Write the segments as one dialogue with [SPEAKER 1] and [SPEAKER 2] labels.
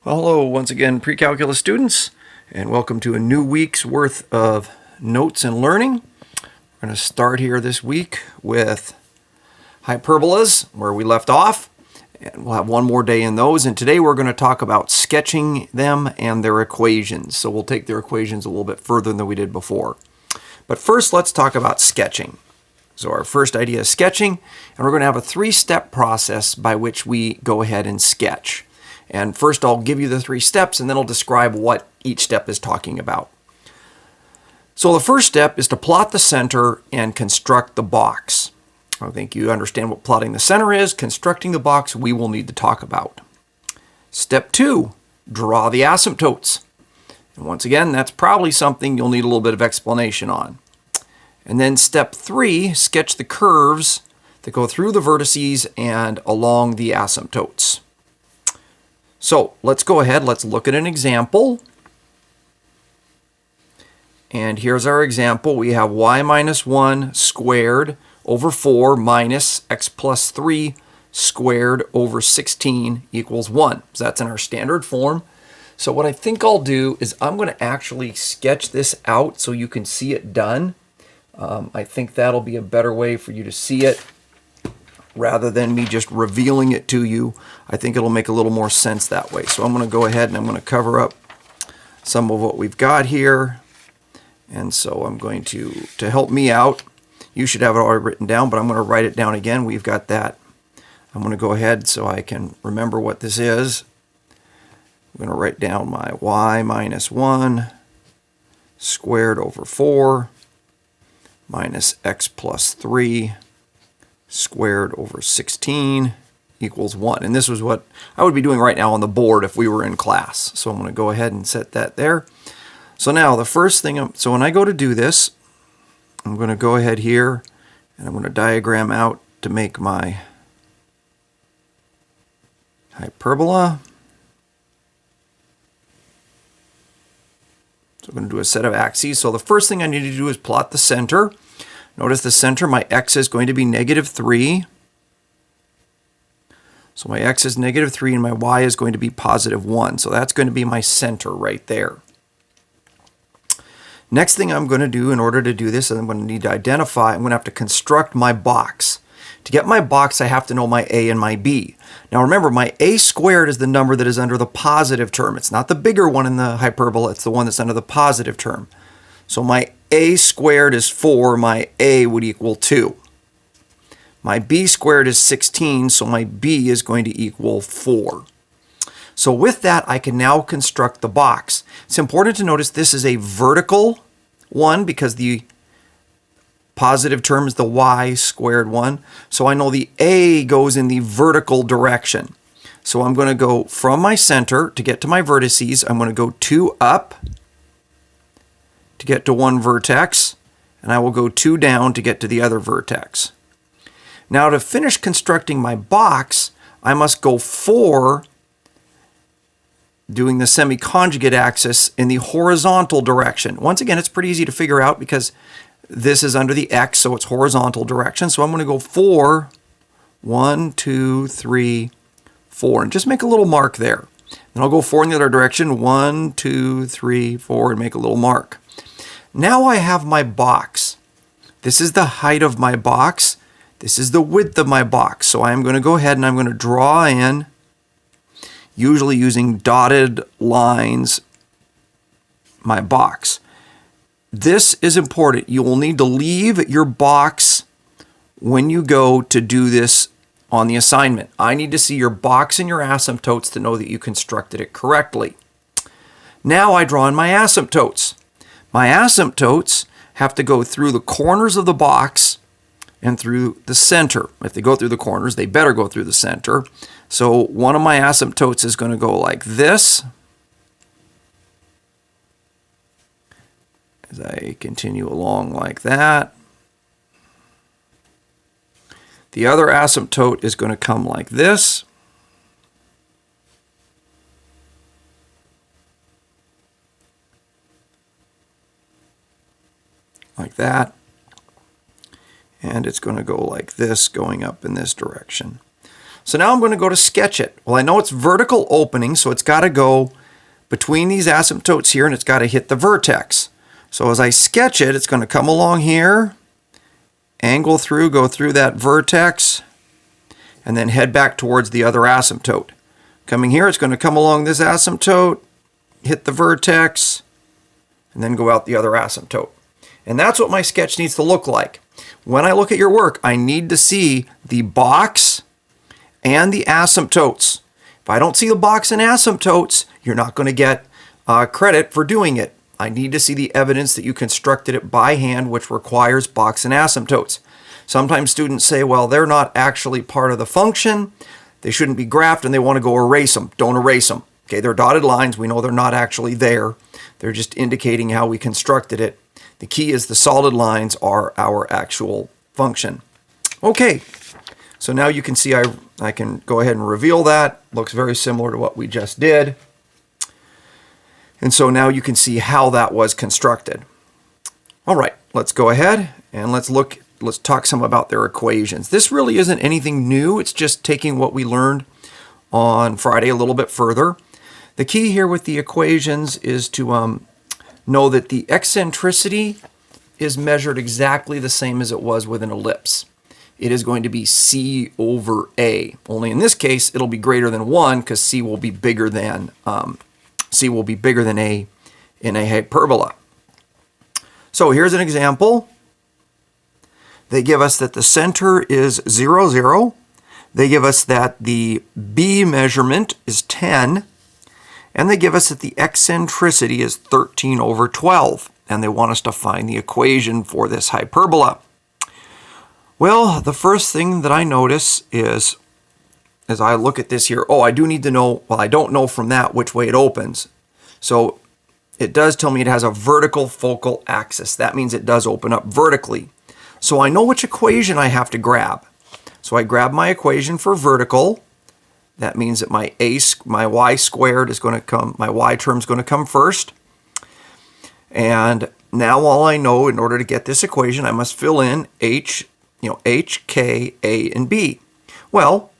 [SPEAKER 1] Well, hello once again, pre-calculus students, and welcome to a new week's worth of notes and learning. We're going to start here this week with hyperbolas, where we left off, and we'll have one more day in those. And today we're going to talk about sketching them and their equations. So we'll take their equations a little bit further than we did before. But first, let's talk about sketching. So our first idea is sketching, and we're going to have a three-step process by which we go ahead and sketch. And first I'll give you the three steps, and then I'll describe what each step is talking about. So the first step is to plot the center and construct the box. I think you understand what plotting the center is. Constructing the box we will need to talk about. Step 2, draw the asymptotes. And once again, that's probably something you'll need a little bit of explanation on. And then step 3, sketch the curves that go through the vertices and along the asymptotes. So let's go ahead, let's look at an example. And here's our example. We have y minus 1 squared over 4 minus x plus 3 squared over 16 equals 1. So that's in our standard form. So what I think I'll do is I'm going to actually sketch this out so you can see it done. I think that'll be a better way for you to see it. Rather than me just revealing it to you, I think it'll make a little more sense that way. So I'm going to go ahead and I'm going to cover up some of what we've got here. And so I'm going to help me out, you should have it already written down, but I'm going to write it down again. We've got that. I'm going to go ahead so I can remember what this is. I'm going to write down my y minus 1 squared over 4 minus x plus 3 squared over 16 equals 1. And this was what I would be doing right now on the board if we were in class. So I'm going to go ahead and set that there. So now the first thing, so when I go to do this, I'm going to go ahead here and I'm going to diagram out to make my hyperbola. So I'm going to do a set of axes. So the first thing I need to do is plot the center. Notice the center, my x is going to be negative 3. So my x is negative 3 and my y is going to be positive 1. So that's going to be my center right there. Next thing I'm going to do in order to do this, I'm going to need to identify, I'm going to have to construct my box. To get my box, I have to know my a and my b. Now remember, my a squared is the number that is under the positive term. It's not the bigger one in the hyperbola, it's the one that's under the positive term. So my a squared is 4, my a would equal 2. My b squared is 16, so my b is going to equal 4. So with that, I can now construct the box. It's important to notice this is a vertical one because the positive term is the y squared one. So I know the a goes in the vertical direction. So I'm going to go from my center to get to my vertices. I'm going to go 2 up to get to one vertex, and I will go 2 down to get to the other vertex. Now to finish constructing my box, I must go 4, doing the semi-conjugate axis in the horizontal direction. Once again, it's pretty easy to figure out because this is under the x, so it's horizontal direction. So I'm going to go 4, 1, 2, 3, 4, and just make a little mark there. Then I'll go 4 in the other direction, 1, 2, 3, 4, and make a little mark. Now I have my box. This is the height of my box. This is the width of my box. So I'm going to go ahead and I'm going to draw in, usually using dotted lines, my box. This is important. You will need to leave your box when you go to do this on the assignment. I need to see your box and your asymptotes to know that you constructed it correctly. Now I draw in my asymptotes. My asymptotes have to go through the corners of the box and through the center. If they go through the corners, they better go through the center. So one of my asymptotes is going to go like this. As I continue along like that. The other asymptote is going to come like this. Like that. And it's going to go like this, going up in this direction. So now I'm going to go to sketch it. Well, I know it's vertical opening, so it's got to go between these asymptotes here, and it's got to hit the vertex. So as I sketch it, it's going to come along here, angle through, go through that vertex, and then head back towards the other asymptote. Coming here, it's going to come along this asymptote, hit the vertex, and then go out the other asymptote. And that's what my sketch needs to look like. When I look at your work, I need to see the box and the asymptotes. If I don't see the box and asymptotes, you're not going to get credit for doing it. I need to see the evidence that you constructed it by hand, which requires box and asymptotes. Sometimes students say, well, they're not actually part of the function. They shouldn't be graphed, and they want to go erase them. Don't erase them. Okay, they're dotted lines. We know they're not actually there. They're just indicating how we constructed it. The key is the solid lines are our actual function. Okay, so now you can see I can go ahead and reveal that. Looks very similar to what we just did. And so now you can see how that was constructed. All right, let's go ahead and let's talk some about their equations. This really isn't anything new. It's just taking what we learned on Friday a little bit further. The key here with the equations is to know that the eccentricity is measured exactly the same as it was with an ellipse. It is going to be c over a. Only in this case, it'll be greater than 1 because c will be bigger than a in a hyperbola. So here's an example. They give us that the center is 0, 0. They give us that the b measurement is 10. And they give us that the eccentricity is 13 over 12. And they want us to find the equation for this hyperbola. Well, the first thing that I notice is, as I look at this here, I do need to know, well, I don't know from that which way it opens. So it does tell me it has a vertical focal axis. That means it does open up vertically. So I know which equation I have to grab. So I grab my equation for vertical. That means that my y squared is going to come, my y term is going to come first. And now all I know, in order to get this equation, I must fill in h, k, a, and b. Well,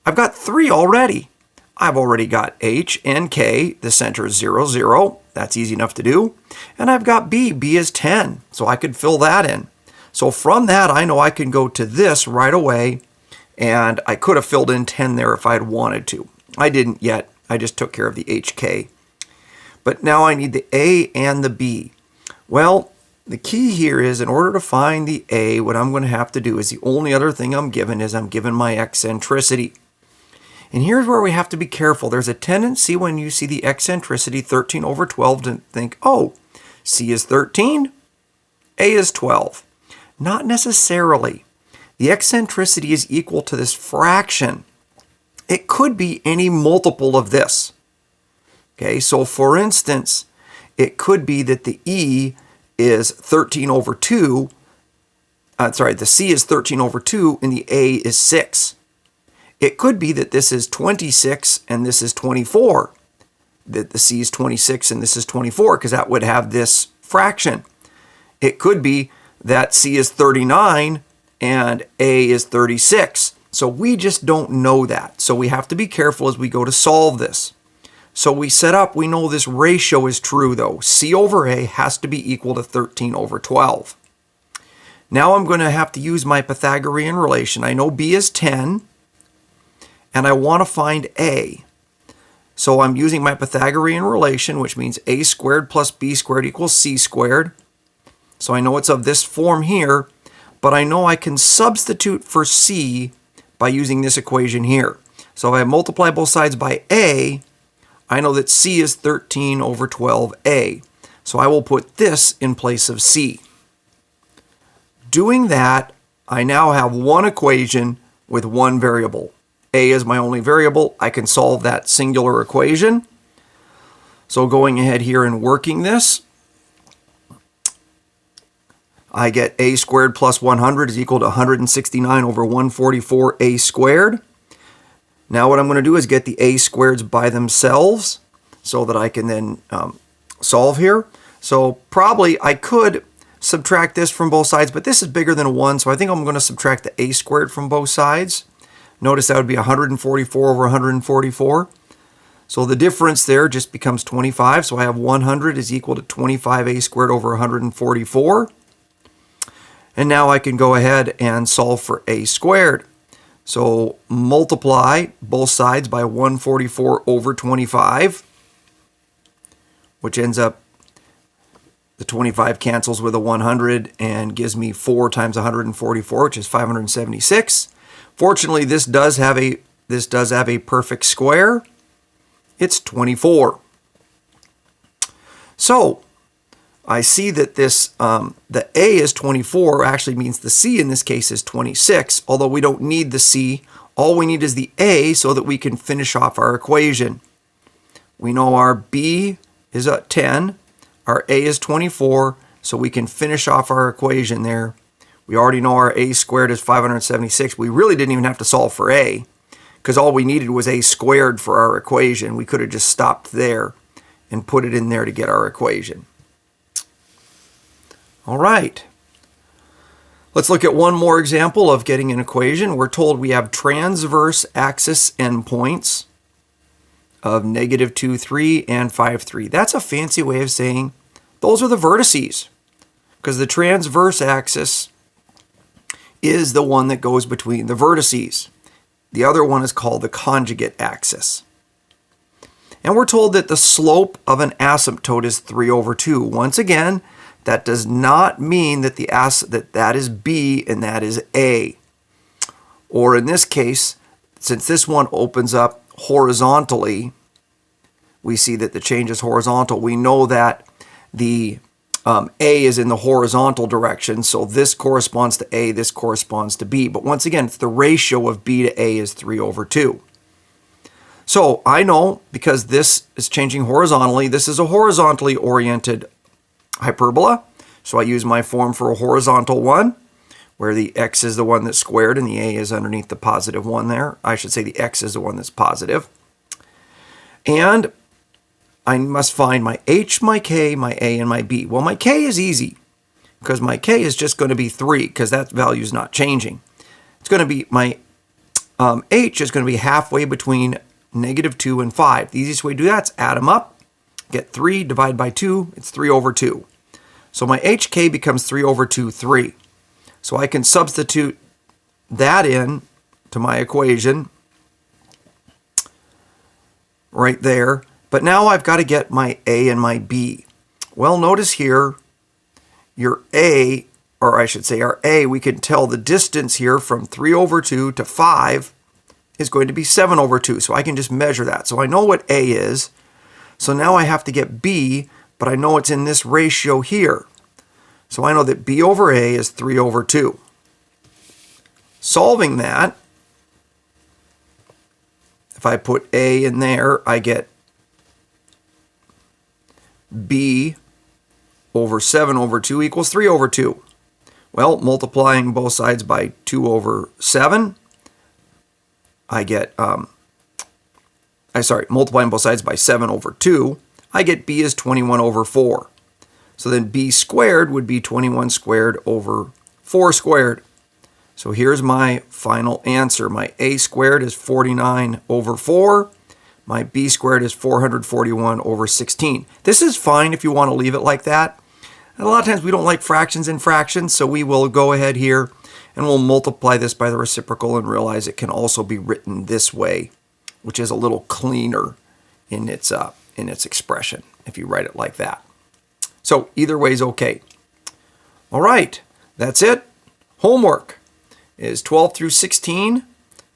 [SPEAKER 1] I've got 3 already. I've already got h and k, the center is 0, 0. That's easy enough to do. And I've got b is 10, so I could fill that in. So from that, I know I can go to this right away, and I could have filled in 10 there if I had wanted to. I didn't yet. I just took care of the hk. But now I need the a and the b. Well, the key here is, in order to find the a, what I'm going to have to do is, the only other thing I'm given is I'm given my eccentricity. And here's where we have to be careful. There's a tendency when you see the eccentricity 13 over 12 to think, oh, c is 13, a is 12. Not necessarily. The eccentricity is equal to this fraction. It could be any multiple of this. Okay, so for instance, it could be that the e is 13 over 2. The c is 13 over 2 and the a is 6. It could be that this is 26 and this is 24. That the c is 26 and this is 24, because that would have this fraction. It could be that c is 39 and a is 36. So we just don't know that. So we have to be careful as we go to solve this. So we know this ratio is true though. C over A has to be equal to 13 over 12. Now I'm going to have to use my Pythagorean relation. I know B is 10, and I want to find A. So I'm using my Pythagorean relation, which means A squared plus B squared equals C squared. So I know it's of this form here, but I know I can substitute for C by using this equation here. So if I multiply both sides by A, I know that C is 13 over 12A. So I will put this in place of C. Doing that, I now have one equation with one variable. A is my only variable. I can solve that singular equation. So going ahead here and working this, I get A squared plus 100 is equal to 169 over 144A squared. Now what I'm going to do is get the A squareds by themselves so that I can then solve here. So probably I could subtract this from both sides, but this is bigger than 1, so I think I'm going to subtract the A squared from both sides. Notice that would be 144 over 144. So the difference there just becomes 25. So I have 100 is equal to 25a squared over 144. And now I can go ahead and solve for a squared. So multiply both sides by 144 over 25, which ends up, the 25 cancels with a 100 and gives me 4 times 144, which is 576. Fortunately, this does have a perfect square. It's 24. So I see that this the A is 24 actually means the C in this case is 26, although we don't need the C. All we need is the A so that we can finish off our equation. We know our B is at 10, our A is 24, so we can finish off our equation there. We already know our A squared is 576. We really didn't even have to solve for A, because all we needed was A squared for our equation. We could have just stopped there and put it in there to get our equation. All right. Let's look at one more example of getting an equation. We're told we have transverse axis endpoints of -2, 3, and 5, 3. That's a fancy way of saying those are the vertices, because the transverse axis is the one that goes between the vertices. The other one is called the conjugate axis. And we're told that the slope of an asymptote is 3 over 2. Once again, that does not mean that that is B and that is A. Or in this case, since this one opens up horizontally, we see that the change is horizontal. We know that the A is in the horizontal direction, so this corresponds to A, this corresponds to B. But once again, it's the ratio of B to A is 3 over 2. So I know, because this is changing horizontally, this is a horizontally oriented hyperbola. So I use my form for a horizontal one, where the x is the one that's squared and the a is underneath the positive one there. I should say the x is the one that's positive. And I must find my h, my k, my a, and my b. Well, my k is easy, because my k is just going to be 3, because that value is not changing. It's going to be, my h is going to be halfway between -2 and 5. The easiest way to do that is add them up. Get 3, divide by 2, it's 3 over 2. So my hk becomes 3 over 2, 3. So I can substitute that in to my equation right there. But now I've got to get my a and my b. Well, notice here, your a, or I should say our a, we can tell the distance here from 3 over 2 to 5 is going to be 7 over 2. So I can just measure that. So I know what a is. So now I have to get b, but I know it's in this ratio here. So I know that b over a is 3 over 2. Solving that, if I put a in there, I get b over 7 over 2 equals 3 over 2. Well, multiplying both sides by 2 over 7, I get, multiplying both sides by 7 over 2, I get b is 21 over 4. So then b squared would be 21 squared over 4 squared. So here's my final answer. My a squared is 49 over 4. My b squared is 441 over 16. This is fine if you want to leave it like that. And a lot of times we don't like fractions in fractions, so we will go ahead here and we'll multiply this by the reciprocal and realize it can also be written this way, which is a little cleaner in its expression if you write it like that. So either way is okay. All right, that's it. Homework is 12 through 16.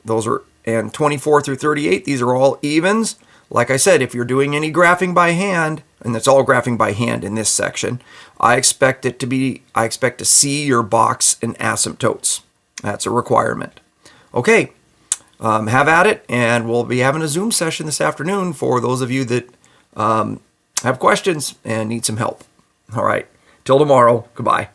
[SPEAKER 1] Those are, and 24 through 38. These are all evens. Like I said, if you're doing any graphing by hand, and it's all graphing by hand in this section, I expect to see your box in asymptotes. That's a requirement. Okay, have at it, and we'll be having a Zoom session this afternoon for those of you that have questions and need some help. All right, till tomorrow, goodbye.